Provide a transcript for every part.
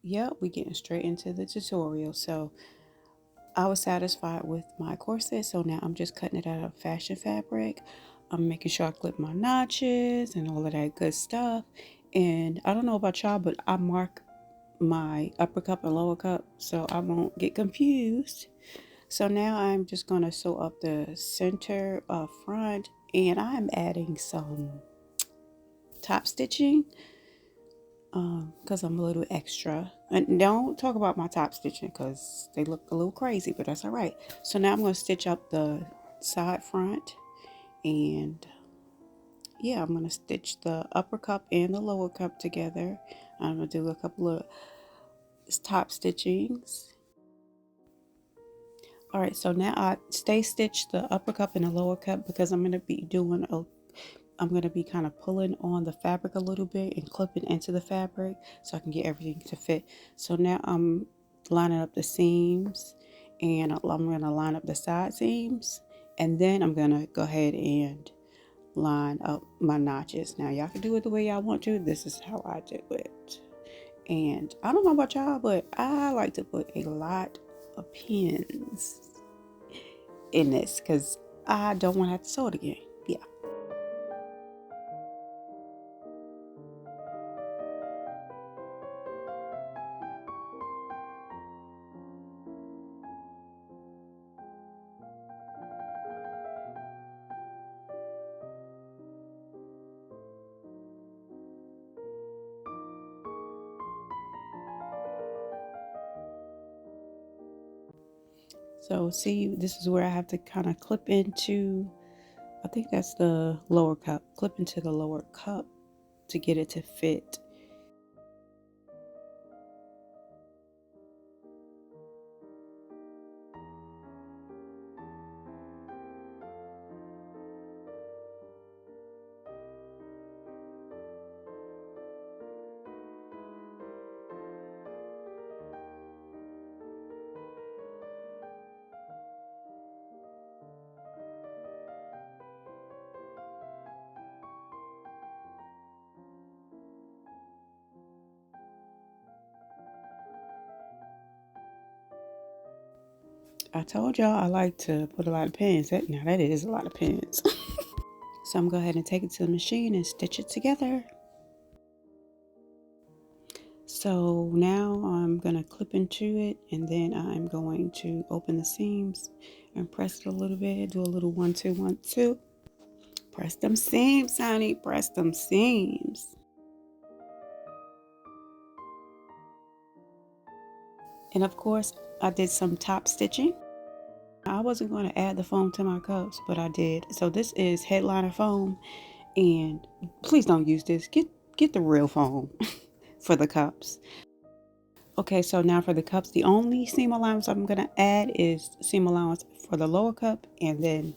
yep, we getting straight into the tutorial. So I was satisfied with my corset, so now I'm just cutting it out of fashion fabric. I'm making sure I clip my notches and all of that good stuff. And I don't know about y'all, but I mark my upper cup and lower cup so I won't get confused. So now I'm just going to sew up the center front, and I'm adding some top stitching because I'm a little extra. And don't talk about my top stitching because they look a little crazy, but that's all right. So now I'm going to stitch up the side front, and yeah, I'm going to stitch the upper cup and the lower cup together. I'm going to do a couple of top stitchings. All right, so now I stay stitch the upper cup and the lower cup because I'm going to be kind of pulling on the fabric a little bit and clipping into the fabric so I can get everything to fit. So now I'm lining up the seams, and I'm going to line up the side seams, and then I'm going to go ahead and line up my notches. Now y'all can do it the way y'all want to. This is how I do it. And I don't know about y'all, but I like to put a lot of pins in this because I don't want to have to sew it again. Yeah. So see, this is where I have to kind of clip into, I think that's the lower cup, clip into the lower cup to get it to fit. I told y'all I like to put a lot of pins. Now that is a lot of pins. So I'm going to go ahead and take it to the machine and stitch it together. So now I'm going to clip into it, and then I'm going to open the seams and press it a little bit. Do a little 1 2 1 2. Press them seams, honey. Press them seams. And of course, I did some top stitching. I wasn't going to add the foam to my cups, but I did. So this is headliner foam, and please don't use this. Get the real foam for the cups. Okay, so now for the cups, the only seam allowance I'm going to add is seam allowance for the lower cup, and then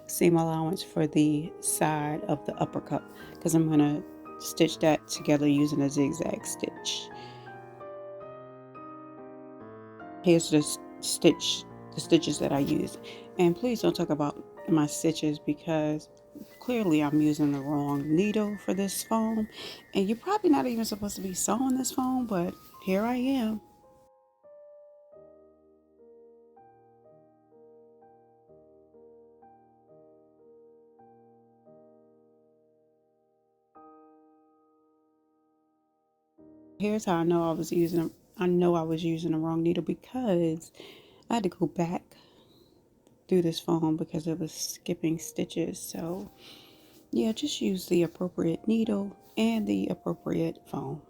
seam allowance for the side of the upper cup, because I'm going to stitch that together using a zigzag stitch. Here's the stitches that I use. And please don't talk about my stitches because clearly I'm using the wrong needle for this foam. And you're probably not even supposed to be sewing this foam, but here I am. Here's how I know I was using the wrong needle because I had to go back through this foam because it was skipping stitches. So yeah, just use the appropriate needle and the appropriate foam.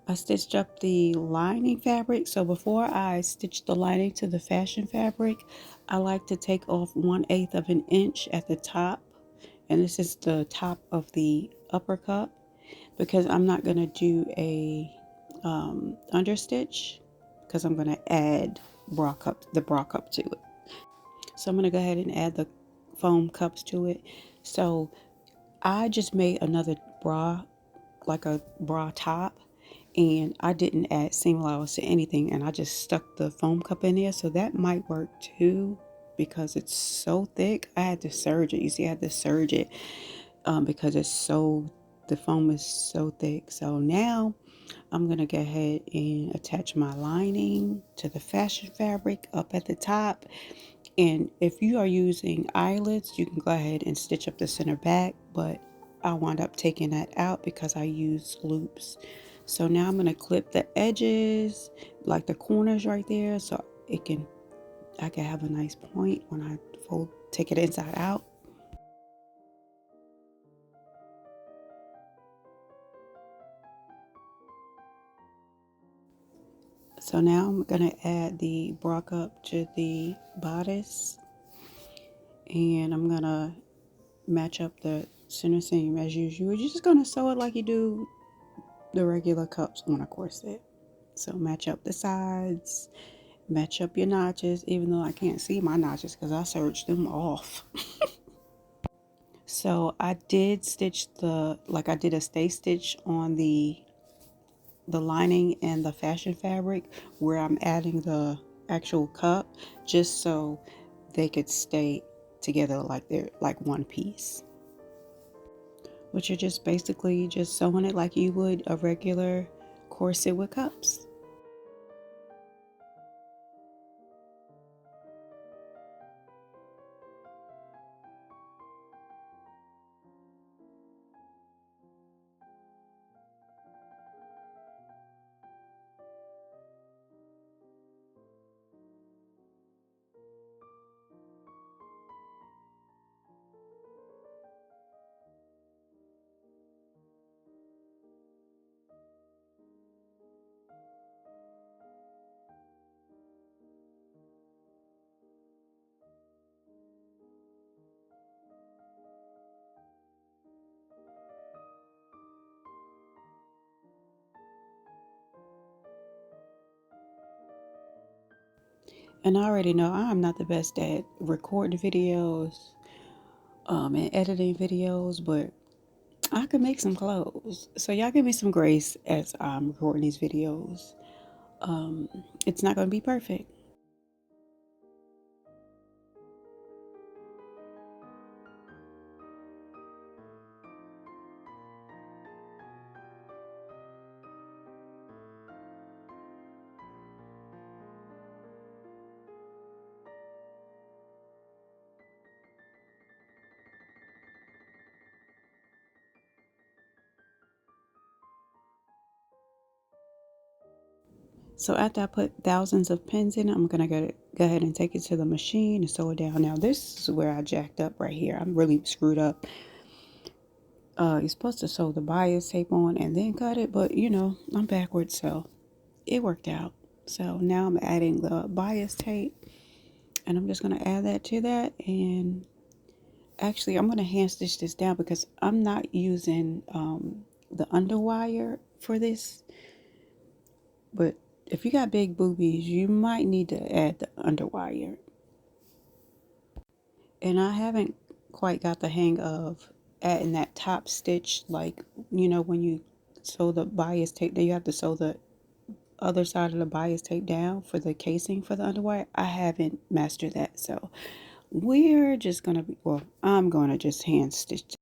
I stitched up the lining fabric. So before I stitch the lining to the fashion fabric, I like to take off 1/8 of an inch at the top. And this is the top of the upper cup because I'm not going to do a understitch because I'm going to add the bra cup to it. So I'm going to go ahead and add the foam cups to it. So I just made another bra, like a bra top, and I didn't add seam allowance to anything, and I just stuck the foam cup in there. So that might work too because it's so thick. I had to serge it. You see, I had to serge it because the foam is so thick. So now I'm going to go ahead and attach my lining to the fashion fabric up at the top. And if you are using eyelets, you can go ahead and stitch up the center back, but I wound up taking that out because I use loops. So now I'm going to clip the edges, like the corners right there, so I can have a nice point when I take it inside out. So now I'm going to add the bra cup to the bodice, and I'm going to match up the center seam as usual. You're just going to sew it like you do the regular cups on a corset. So match up the sides, match up your notches, even though I can't see my notches because I serged them off. So I did stitch I did a stay stitch on the lining and the fashion fabric where I'm adding the actual cup, just so they could stay together like they're like one piece. Which you're just basically just sewing it like you would a regular corset with cups. And I already know I'm not the best at recording videos and editing videos, but I could make some clothes. So y'all give me some grace as I'm recording these videos. It's not going to be perfect. So after I put thousands of pins in it, I'm going to go ahead and take it to the machine and sew it down. Now this is where I jacked up right here. I'm really screwed up. You're supposed to sew the bias tape on and then cut it, but you know, I'm backwards, so it worked out. So now I'm adding the bias tape, and I'm just going to add that to that. And actually, I'm going to hand stitch this down because I'm not using the underwire for this. But if you got big boobies, you might need to add the underwire. And I haven't quite got the hang of adding that top stitch, like, you know, when you sew the bias tape, then you have to sew the other side of the bias tape down for the casing for the underwire. I haven't mastered that, so we're just gonna be, well, I'm gonna just hand stitch.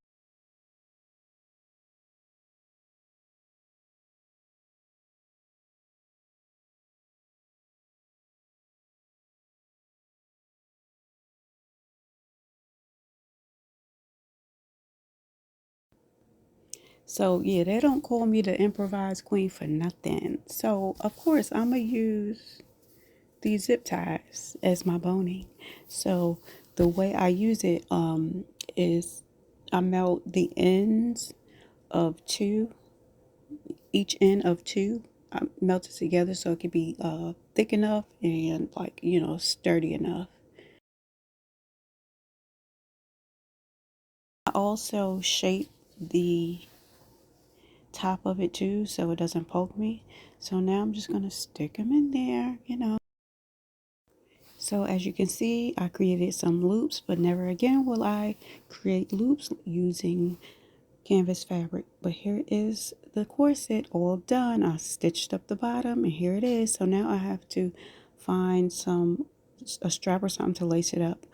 So yeah, they don't call me the improvised queen for nothing. So of course I'm gonna use these zip ties as my boning. So the way I use it is I melt the ends of two, each end of two. I melt it together so it can be thick enough and, like, you know, sturdy enough. I also shape the top of it too so it doesn't poke me. So now I'm just going to stick them in there, you know. So as you can see, I created some loops, but never again will I create loops using canvas fabric. But here is the corset all done. I stitched up the bottom and here it is. So now I have to find some a strap or something to lace it up.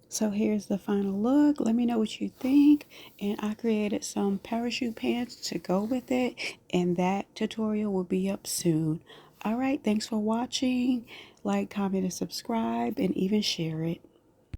So here's the final look. Let me know what you think. And I created some parachute pants to go with it. And that tutorial will be up soon. All right, thanks for watching. Like, comment, and subscribe, and even share it.